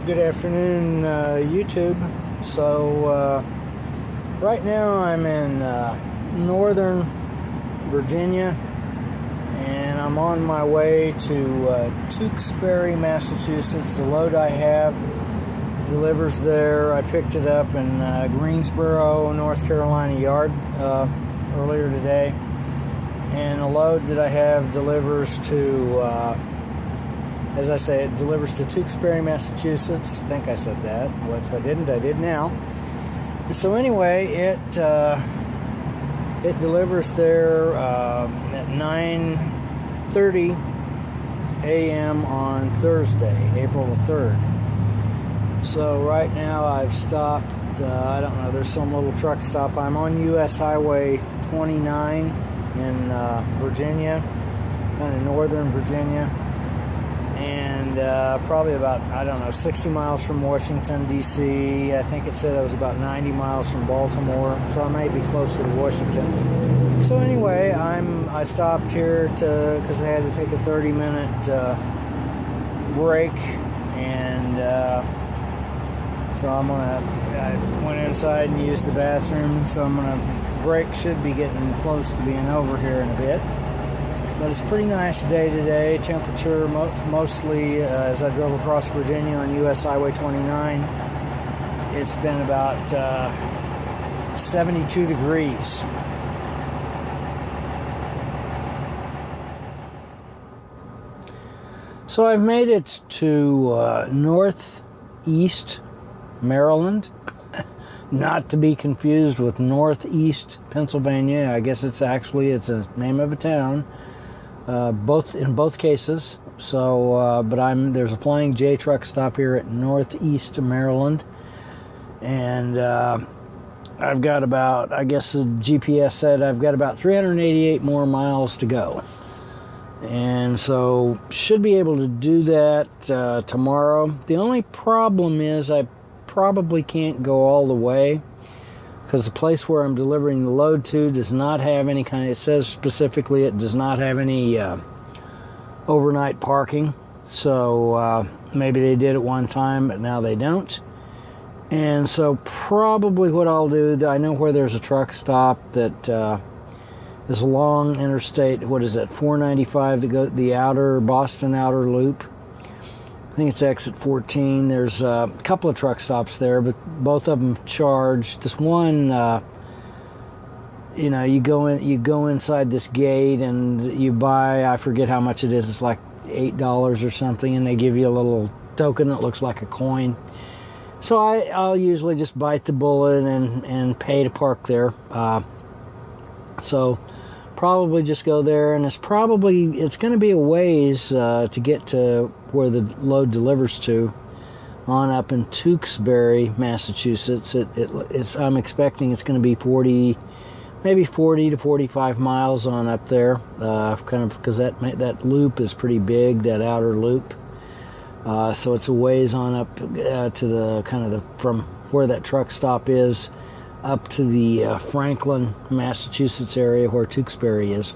Good afternoon, YouTube. So, right now I'm in Northern Virginia, and I'm on my way to Tewksbury, Massachusetts. The load I have delivers there. I picked it up in Greensboro, North Carolina yard earlier today, and the load that I have delivers to as I say, it delivers to Tewksbury, Massachusetts. I think I said that. Well, if I didn't, I did now. So anyway, it delivers there at 9:30 a.m. on Thursday, April the 3rd. So right now I've stopped, I don't know, there's some little truck stop. I'm on U.S. Highway 29 in Virginia, kind of northern Virginia. And probably about, I don't know, 60 miles from Washington, D.C. I think it said I was about 90 miles from Baltimore, so I may be closer to Washington. So anyway, I stopped here because I had to take a 30-minute break, and so I went inside and used the bathroom, so break should be getting close to being over here in a bit. But it's a pretty nice day today. Temperature mostly, as I drove across Virginia on U.S. Highway 29, it's been about 72 degrees. So I've made it to northeast Maryland, not to be confused with northeast Pennsylvania. I guess it's a name of a town. In both cases. So, but there's a Flying J truck stop here at northeast Maryland, and I've got about, I guess the GPS said I've got about 388 more miles to go, and so should be able to do that tomorrow. The only problem is I probably can't go all the way, because the place where I'm delivering the load to does not have any it says specifically it does not have any overnight parking. So maybe they did at one time, but now they don't. And so probably what I'll do, I know where there's a truck stop that is along Interstate, 495, that goes the Boston outer loop. I think it's exit 14. There's a couple of truck stops there, but both of them charge. This one, you go inside this gate and you buy, I forget how much it is. It's like $8 or something, and they give you a little token that looks like a coin. So I'll usually just bite the bullet and pay to park there. So probably just go there, and it's going to be a ways to get to where the load delivers to, on up in Tewksbury, Massachusetts. I'm expecting it's going to be 40 to 45 miles on up there, kind of because that loop is pretty big, that outer loop. So it's a ways on up to the from where that truck stop is, up to the Franklin, Massachusetts area where Tewksbury is.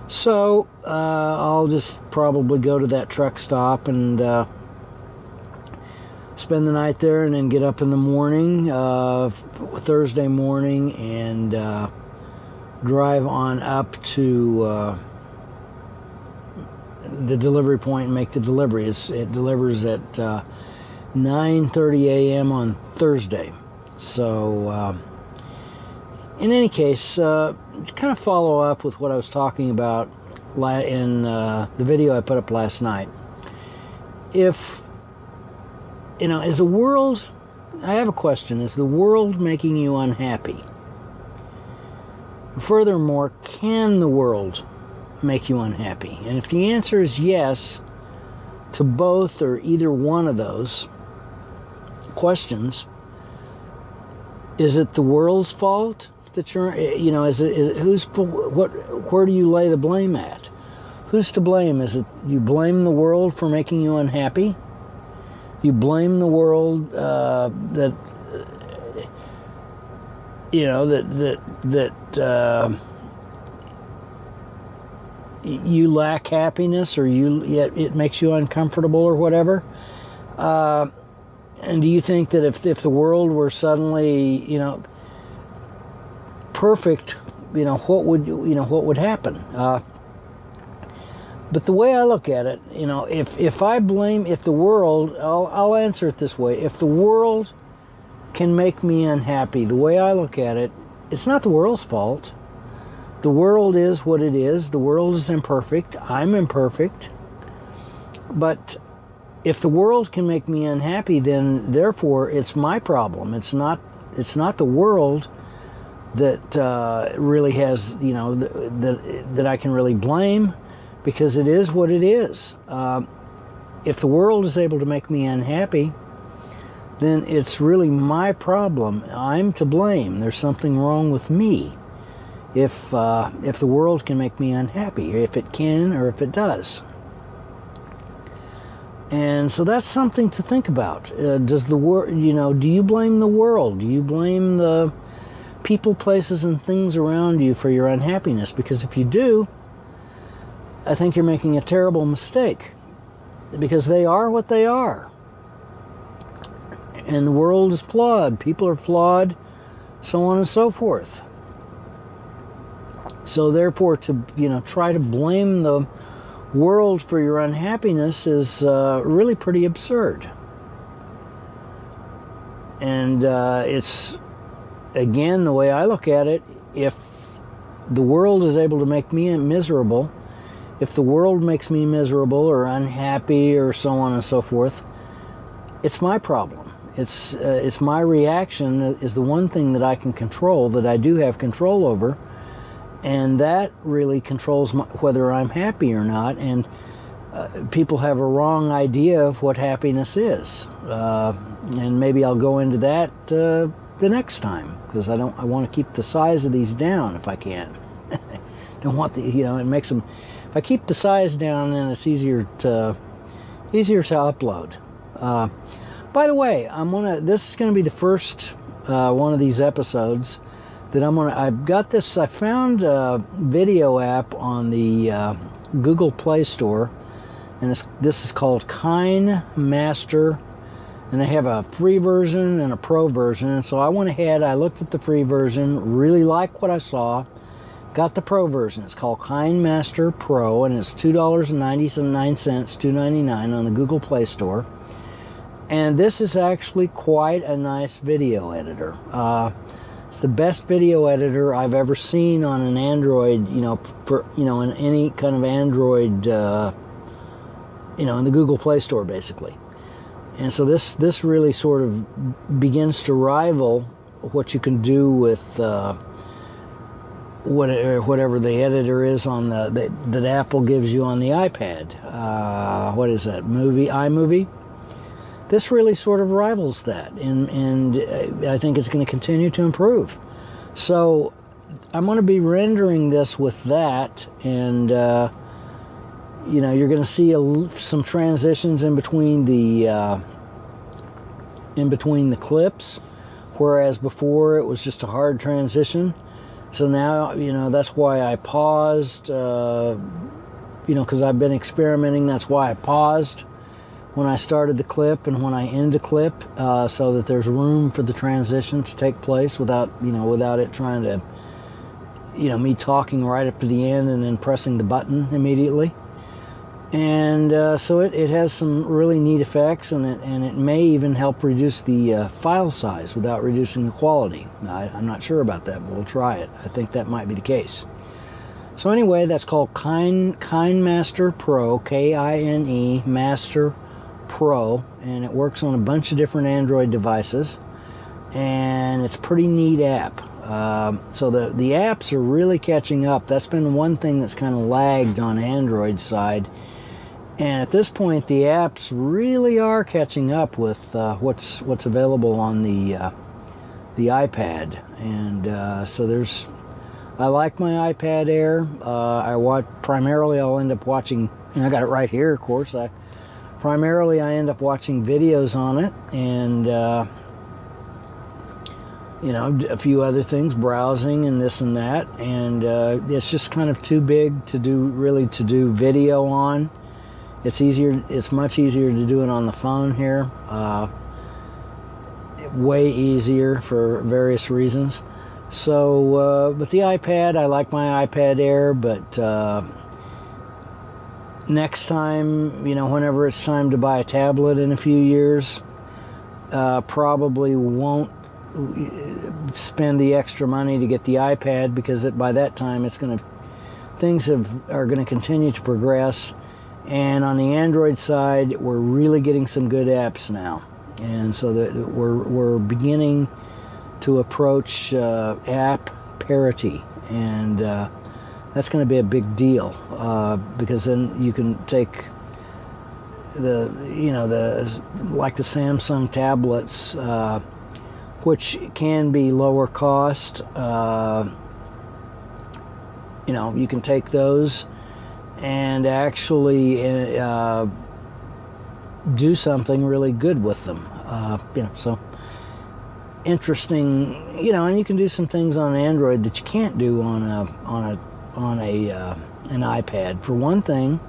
So I'll just probably go to that truck stop and spend the night there, and then get up in the morning, Thursday morning, and drive on up to the delivery point and make the delivery. It delivers at 9:30 a.m. on Thursday. So in any case, to kind of follow up with what I was talking about in the video I put up last night, if, is the world, I have a question, is the world making you unhappy? Furthermore, can the world make you unhappy? And if the answer is yes to both or either one of those questions, is it the world's fault that you're, where do you lay the blame at? Who's to blame? Is it you blame the world for making you unhappy? You blame the world that you lack happiness, or it makes you uncomfortable or whatever. And do you think that if the world were suddenly, perfect, what would happen? But the way I look at it, if the world, I'll answer it this way: if the world can make me unhappy, the way I look at it, it's not the world's fault. The world is what it is. The world is imperfect. I'm imperfect. But if the world can make me unhappy, then therefore it's my problem. It's not the world that really has, that I can really blame, because it is what it is. If the world is able to make me unhappy, then it's really my problem. I'm to blame. There's something wrong with me if the world can make me unhappy, if it can or if it does. And so that's something to think about. Does the do you blame the world? Do you blame the people, places, and things around you for your unhappiness? Because if you do, I think you're making a terrible mistake, because they are what they are. And the world is flawed. People are flawed, so on and so forth. So therefore, to try to blame the world for your unhappiness is really pretty absurd. And it's, again, the way I look at it, if the world is able to make me miserable, if the world makes me miserable or unhappy or so on and so forth, it's my problem. It's my reaction is the one thing that I can control, that I do have control over, and that really controls whether I'm happy or not. And people have a wrong idea of what happiness is, and maybe I'll go into that the next time, because I want to keep the size of these down if I can. Don't want it makes them. If I keep the size down, then it's easier to upload. By the way, this is gonna be the first one of these episodes that I found a video app on the Google Play Store, and this is called KineMaster, and they have a free version and a pro version. And so I went ahead, I looked at the free version, really liked what I saw, got the pro version. It's called KineMaster Pro, and it's $2.99, $2.99 on the Google Play Store. And this is actually quite a nice video editor. It's the best video editor I've ever seen on an Android, in any kind of Android, in the Google Play Store, basically. And so this really sort of begins to rival what you can do with whatever the editor is on that Apple gives you on the iPad. What is that? iMovie? This really sort of rivals that, and I think it's going to continue to improve. So I'm going to be rendering this with that, and you're going to see some transitions in between the clips, whereas before it was just a hard transition. So now, that's why I paused, because I've been experimenting. That's why I paused when I started the clip and when I end the clip, so that there's room for the transition to take place without it trying to, me talking right up to the end and then pressing the button immediately. And so it has some really neat effects, and it may even help reduce the file size without reducing the quality. I'm not sure about that, but we'll try it. I think that might be the case. So anyway, that's called KineMaster Pro, K-I-N-E, Master Pro, and it works on a bunch of different Android devices, and it's a pretty neat app. So the apps are really catching up. That's been one thing that's kind of lagged on Android side, and at this point the apps really are catching up with what's available on the iPad. And so I like my iPad Air. Primarily I'll end up watching, and I got it right here, of course. Primarily I end up watching videos on it, and a few other things, browsing and this and that, and it's just kind of too big to do video on. It's much easier to do it on the phone here. way easier for various reasons. So, but the iPad, I like my iPad Air, but next time, whenever it's time to buy a tablet in a few years, probably won't spend the extra money to get the iPad, because by that time things are going to continue to progress. And on the Android side, we're really getting some good apps now, and so we're beginning to approach app parity, and that's going to be a big deal, because then you can take like the Samsung tablets, which can be lower cost. You can take those and actually do something really good with them. So interesting, and you can do some things on Android that you can't do on an iPad. For one thing,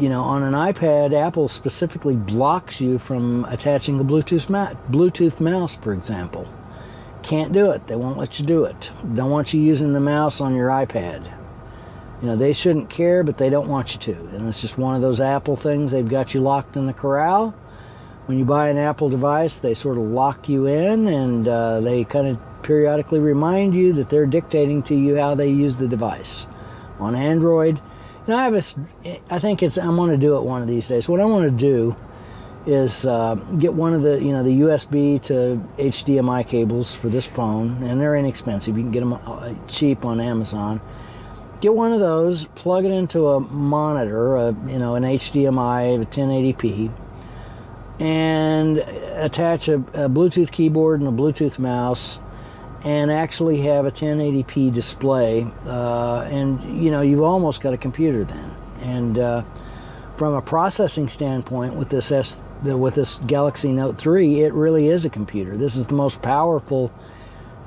on an iPad, Apple specifically blocks you from attaching a Bluetooth mouse, for example. Can't do it. They won't let you do it. Don't want you using the mouse on your iPad. They shouldn't care, but they don't want you to. And it's just one of those Apple things. They've got you locked in the corral. When you buy an Apple device, they sort of lock you in, and they kind of periodically remind you that they're dictating to you how they use the device. On Android, I'm going to do it one of these days. What I want to do is get one of the USB to HDMI cables for this phone, and they're inexpensive. You can get them cheap on Amazon. Get one of those, plug it into a monitor, an HDMI, a 1080p, and attach a Bluetooth keyboard and a Bluetooth mouse, and actually have a 1080p display, and you've almost got a computer then. And from a processing standpoint, with this Galaxy Note 3, it really is a computer. This is the most powerful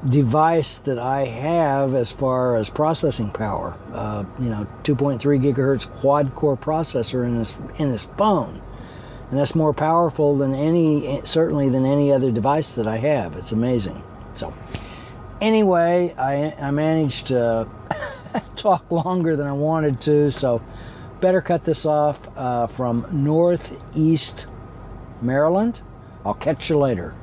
device that I have as far as processing power. 2.3 gigahertz quad-core processor in this phone, and that's more powerful than certainly than any other device that I have. It's amazing. So, anyway, I managed to talk longer than I wanted to, so better cut this off from Northeast Maryland. I'll catch you later.